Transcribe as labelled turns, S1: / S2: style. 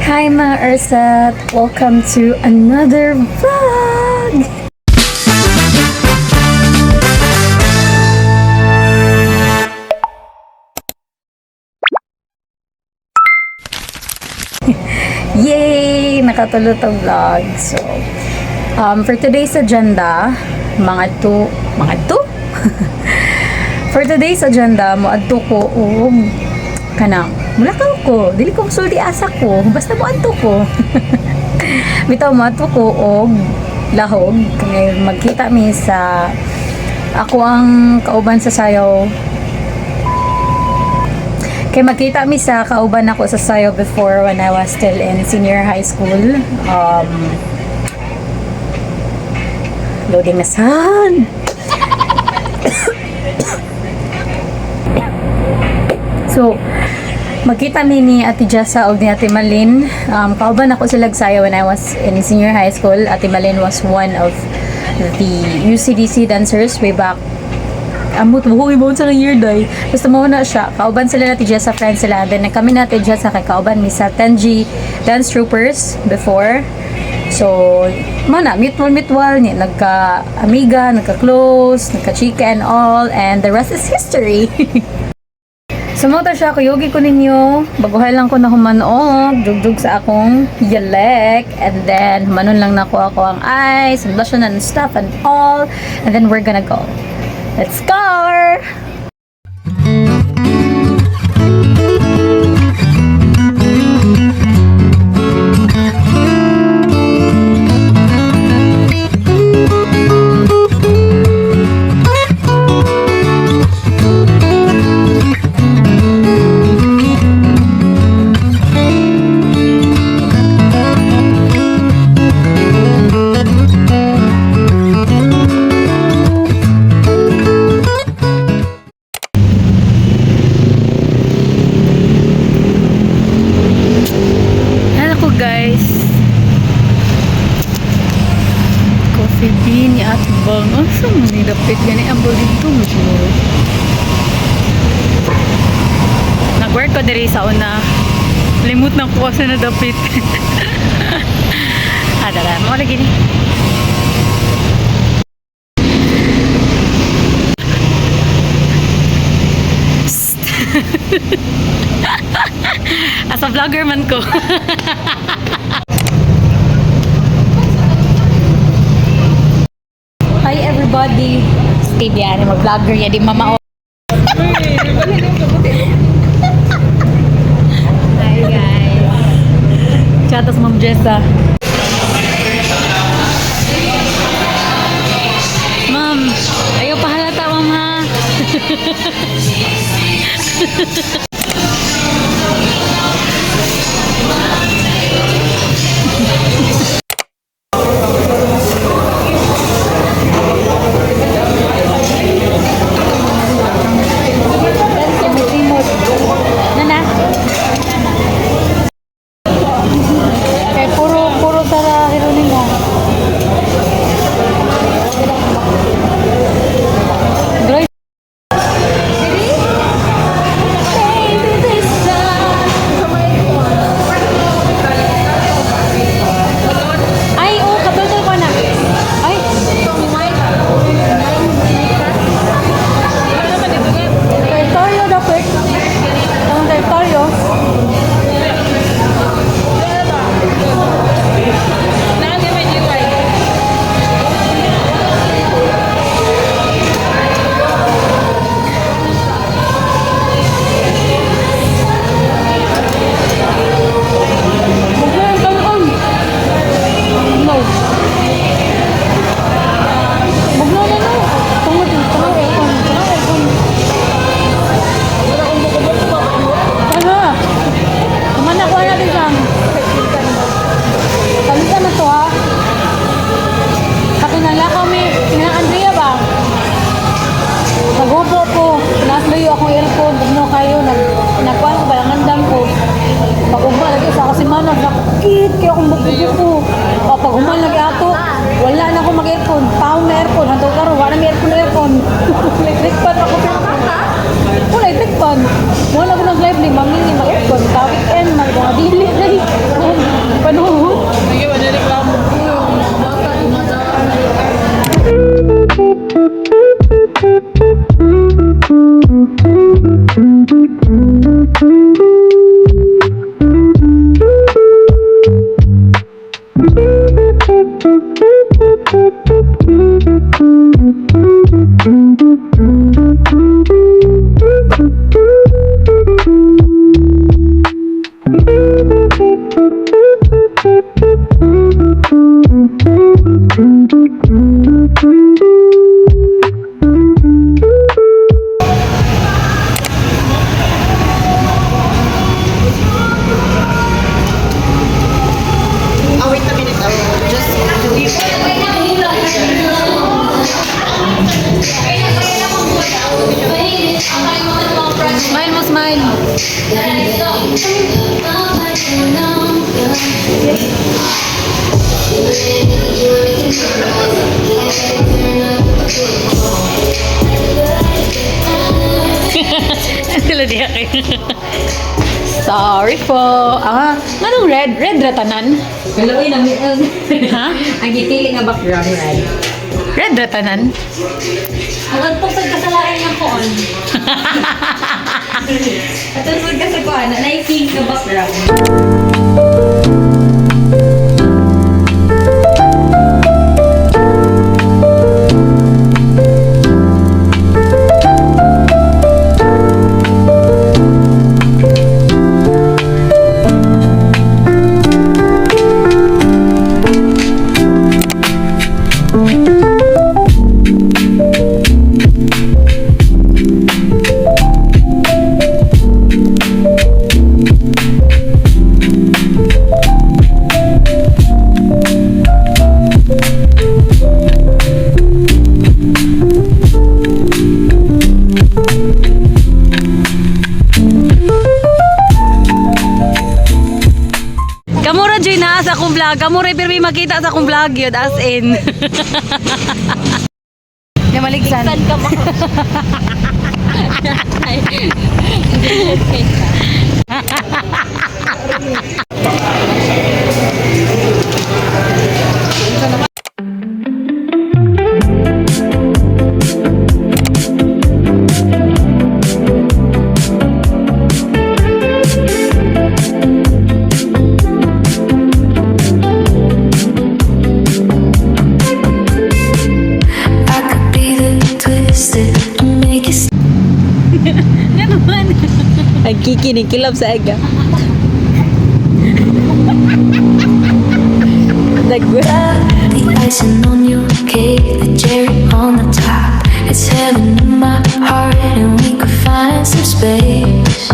S1: Hi mga Ursat! Welcome to another vlog! Yay! Nakatulot ang vlog. So, for today's agenda, mga to? For today's agenda, moadto ko og kanang mulakaw ko. Dili ko sulti asa ko. Basta moadto ko. Bitaw moadto ko og lahog. Kaya magkita mi sa ako ang kauban sa sayaw. Kaya magkita mi sa kauban ako sa sayaw before when I was still in senior high school. Loading na saan? So, magkita mi ni Ate Jessa o ni Ate Malin. Kauban ako sila sayaw when I was in senior high school. Ate Malin was one of the UCDC dancers way back. Amot mo ibon sa year day. Basta mo na siya. Kauban sila Ate Jessa, friends sila. Then kami na Ate Jessa kay kauban mi sa 10G Dance Troopers before. So, mana mutual ni nagka-amiga, nagka-close, nagka-chika and all, and the rest is history. Sumota siya, kuyogi ko ninyo, baguhay lang ko na humanog, dugdug sa akong yalek, and then humanon lang na ako ang eyes, and blush and stuff and all, and then we're gonna go. Let's go! Guys, coffee bean ni Ate Bang. Asa mo ni dapit gani ang dito mo siguro. Nag-work ko diri sa una. Limot na ko sa na dapit. Dala mo lagi ni. Asa vlogger man ko. Hi everybody. Steve yan, mag-vlogger yan, di mama. Hi guys. Chatas Ma'am Jessa. Ma'am, ayaw pahalata ma'am ha. Wala na ako mag-aircon. Paong na aircon. Hantong karo, wala na aircon. Electric fan ako. Wala electric fan. Wala ko nag-live ni Mami ni mag-aircon. Tawag and mag-dili na sa diya kay. Sorry po. Anong red? Red ratanan?
S2: Galawin ang
S1: Ha?
S2: ang gitili nga background red.
S1: Red ratanan?
S2: Ang antong sa kasalain ng koon. At ang sa kasakuan, na pink nga background.
S1: Kamura Joy na sa akong vlog. Kamura pirmi makita sa akong vlog yun as in. Di maligsan.
S2: Saan ka
S3: I could be the twisted and make it
S1: Yan naman. Ang kikinikilab sa aga.
S3: the icing on your cake, the cherry on the top. It's heaven in my heart, and we could find some space.